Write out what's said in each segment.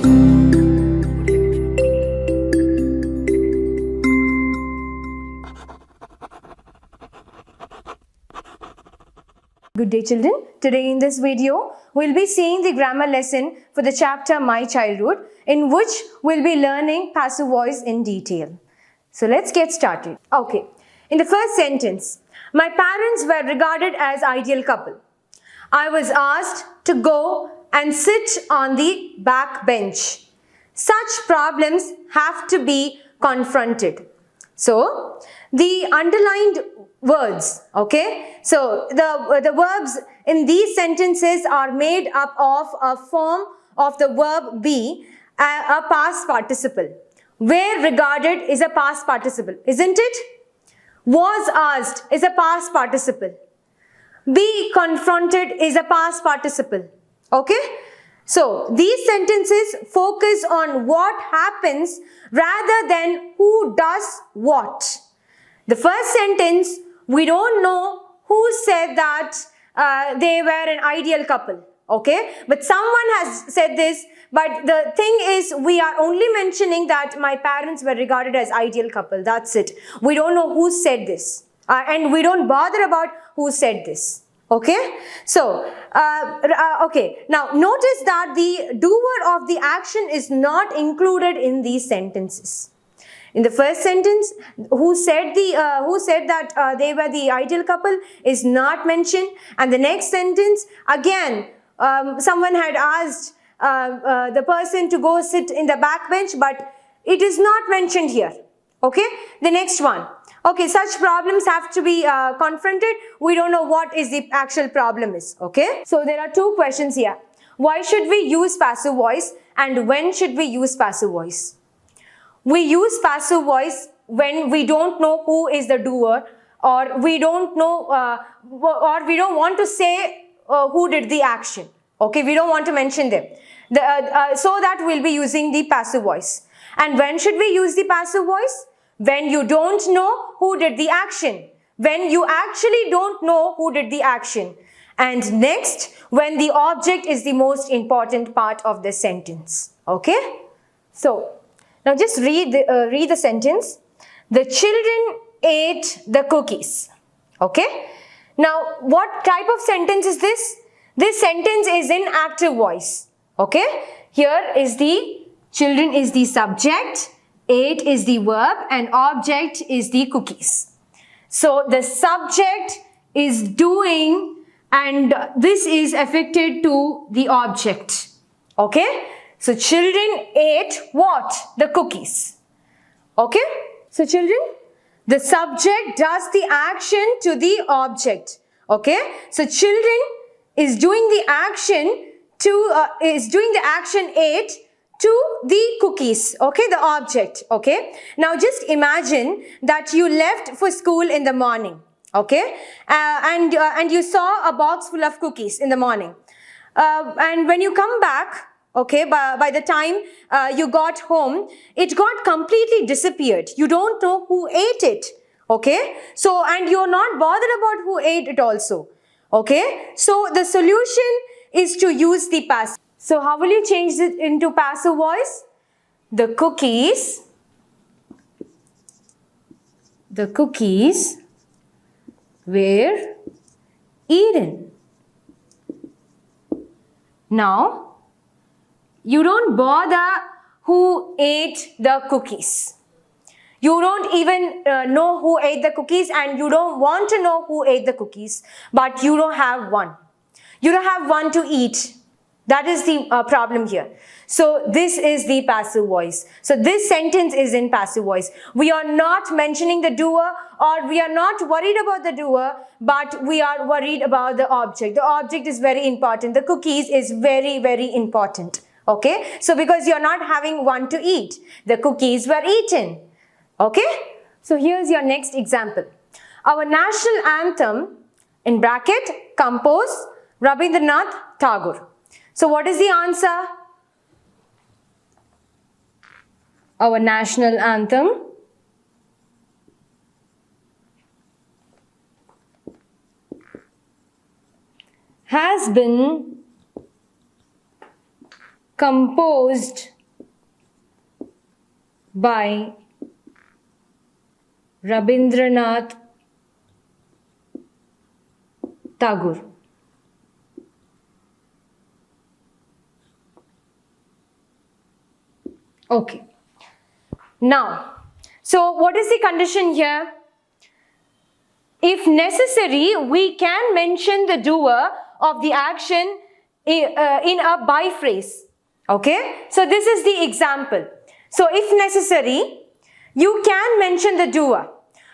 Good day children. Today in this video, we'll be seeing the grammar lesson for the chapter My Childhood, in which we'll be learning passive voice in detail. So let's get started. Okay, in the first sentence, my parents were regarded as ideal couple. I was asked to go and sit on the back bench. Such problems have to be confronted. So, the underlined words, okay? So, the verbs in these sentences are made up of a form of the verb be, a past participle. Where regarded is a past participle, isn't it? Was asked is a past participle. Be confronted is a past participle, okay? So, these sentences focus on what happens rather than who does what. The first sentence, we don't know who said that they were an ideal couple, okay? But someone has said this, but the thing is, we are only mentioning that my parents were regarded as ideal couple, that's it. We don't know who said this, and we don't bother about who said this. Okay, so, okay, now notice that the doer of the action is not included in these sentences. In the first sentence, who said that they were the ideal couple is not mentioned, and the next sentence, again, someone had asked the person to go sit in the back bench, but it is not mentioned here. Okay, the next one. Okay, such problems have to be confronted. We don't know what is the actual problem is. Okay, so there are two questions here. Why should we use passive voice and when should we use passive voice? We use passive voice when we don't know who is the doer, or we don't know or we don't want to say who did the action. Okay, we don't want to mention them. So that we'll be using the passive voice. And when should we use the passive voice? When you don't know who did the action. When you actually don't know who did the action. And next, when the object is the most important part of the sentence. Okay? So, now just read the sentence. The children ate the cookies. Okay? Now, what type of sentence is this? This sentence is in active voice. Okay? Here is the children is the subject. Ate is the verb and object is the cookies. So the subject is doing and this is affected to the object. Okay? So children ate what? The cookies. Okay? So children, the subject does the action to the object. Okay? So children is doing the action ate to the cookies, okay, the object, okay. Now just imagine that you left for school in the morning, okay, and you saw a box full of cookies in the morning, and when you come back, okay, by the time you got home, it got completely disappeared. You don't know who ate it, okay. So, and you're not bothered about who ate it also, okay. So the solution is to use the passive. So how will you change it into passive voice? The cookies were eaten. Now, you don't bother who ate the cookies. You don't even know who ate the cookies and you don't want to know who ate the cookies, but you don't have one. You don't have one to eat. That is the problem here. So this is the passive voice. So this sentence is in passive voice. We are not mentioning the doer or we are not worried about the doer, but we are worried about the object. The object is very important. The cookies is very, very important. Okay. So because you are not having one to eat, the cookies were eaten. Okay. So here's your next example. Our national anthem, in bracket, composed Rabindranath Tagore. So what is the answer? Our national anthem has been composed by Rabindranath Tagore. Okay. Now, so what is the condition here? If necessary, we can mention the doer of the action in a by phrase. Okay? So this is the example. So if necessary, you can mention the doer.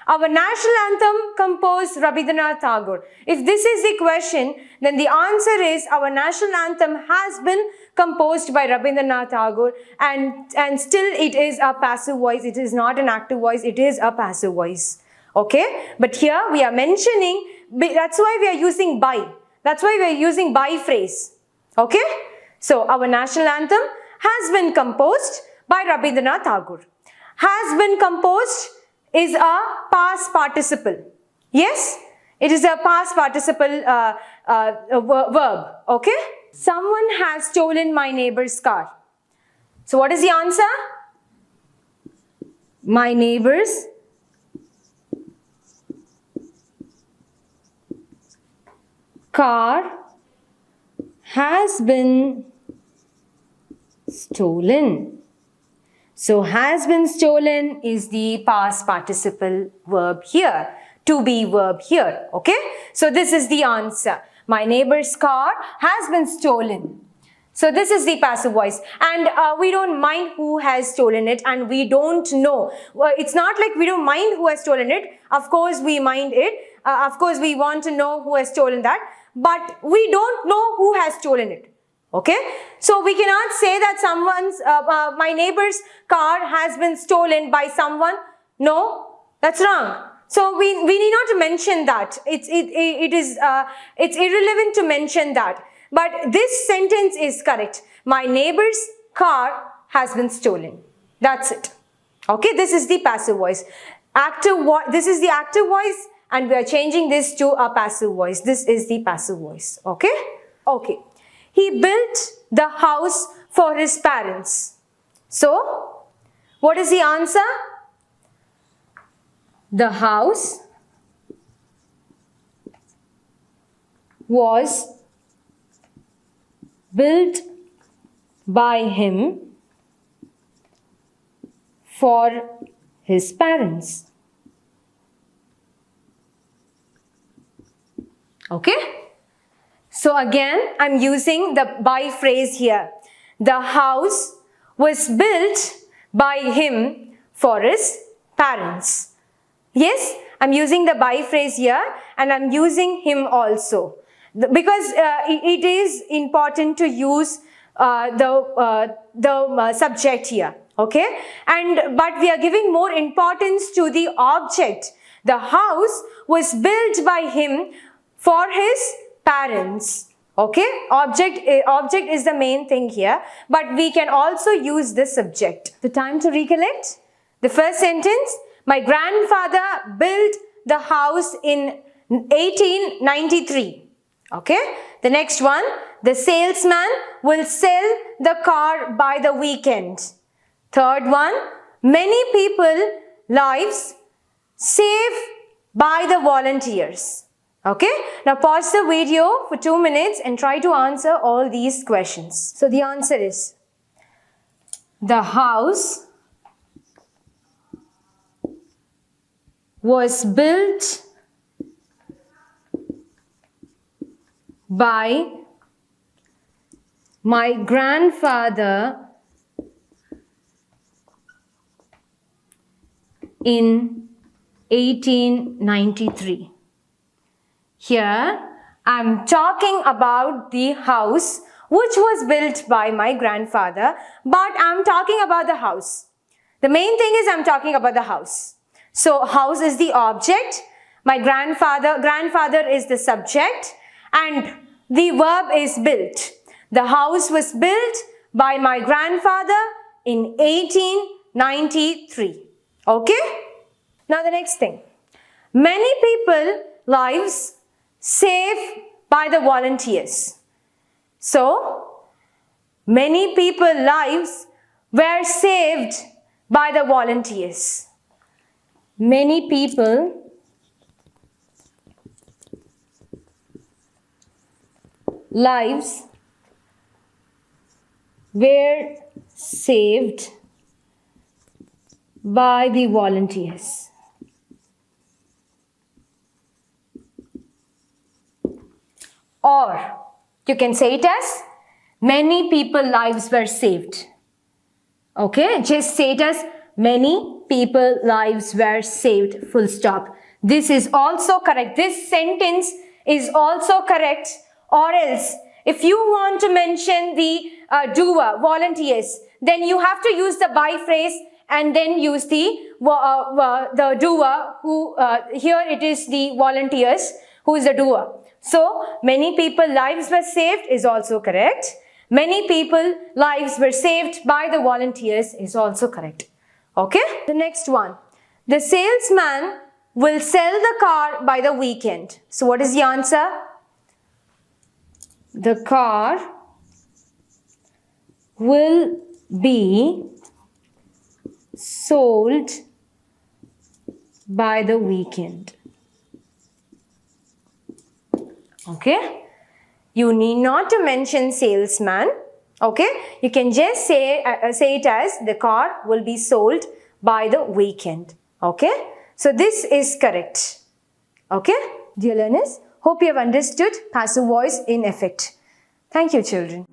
Our national anthem composed Rabindranath Tagore. If this is the question, then the answer is our national anthem has been composed by Rabindranath Tagore, and still it is a passive voice. It is not an active voice. It is a passive voice. Okay? But here we are mentioning, that's why we are using by. That's why we are using by phrase. Okay? So our national anthem has been composed by Rabindranath Tagore. Has been composed is a past participle. Yes? It is a past participle verb. Okay? Someone has stolen my neighbor's car. So what is the answer? My neighbor's car has been stolen. So has been stolen is the past participle verb here, to be verb here. Okay? So this is the answer. My neighbor's car has been stolen. So this is the passive voice, and we don't mind who has stolen it, and we don't know. It's not like we don't mind who has stolen it. Of course we mind it. Of course we want to know who has stolen that, but we don't know who has stolen it. Okay? So we cannot say that someone's, my neighbor's car has been stolen by someone. No, that's wrong. So we need not to mention that. It's irrelevant to mention that. But this sentence is correct. My neighbor's car has been stolen. That's it. Okay, this is the passive voice. This is the active voice, and we are changing this to a passive voice. This is the passive voice. Okay? Okay. He built the house for his parents. So, what is the answer? The house was built by him for his parents. Okay? So again, I'm using the by phrase here. The house was built by him for his parents. Yes, I'm using the by phrase here, and I'm using him also. Because it is important to use the subject here. Okay? But we are giving more importance to the object. The house was built by him for his parents. Okay? Object is the main thing here, but we can also use the subject. The time to recollect. The first sentence, my grandfather built the house in 1893. Okay? The next one, the salesman will sell the car by the weekend. Third one, many people lives saved by the volunteers. Okay? Now pause the video for 2 minutes and try to answer all these questions. So the answer is, the house was built by my grandfather in 1893. Here, I'm talking about the house which was built by my grandfather, but I'm talking about the house. The main thing is I'm talking about the house. So, house is the object, my grandfather is the subject, and the verb is built. The house was built by my grandfather in 1893. Okay? Now the next thing. Many people lives saved by the volunteers. So, Many people's lives were saved by the volunteers. Many people's lives were saved by the volunteers. Or you can say it as many people's lives were saved. Okay, just say it as many people's lives were saved, full stop. This is also correct. This sentence is also correct. Or else, if you want to mention the doer, volunteers, then you have to use the by phrase and then use the doer, who here it is the volunteers, who is the doer. So, many people's lives were saved is also correct. Many people's lives were saved by the volunteers is also correct. Okay? The next one. The salesman will sell the car by the weekend. So, what is the answer? The car will be sold by the weekend. Okay? You need not to mention salesman. Okay? You can just say it as the car will be sold by the weekend. Okay? So this is correct. Okay? Dear learners, hope you have understood passive voice in effect. Thank you, children.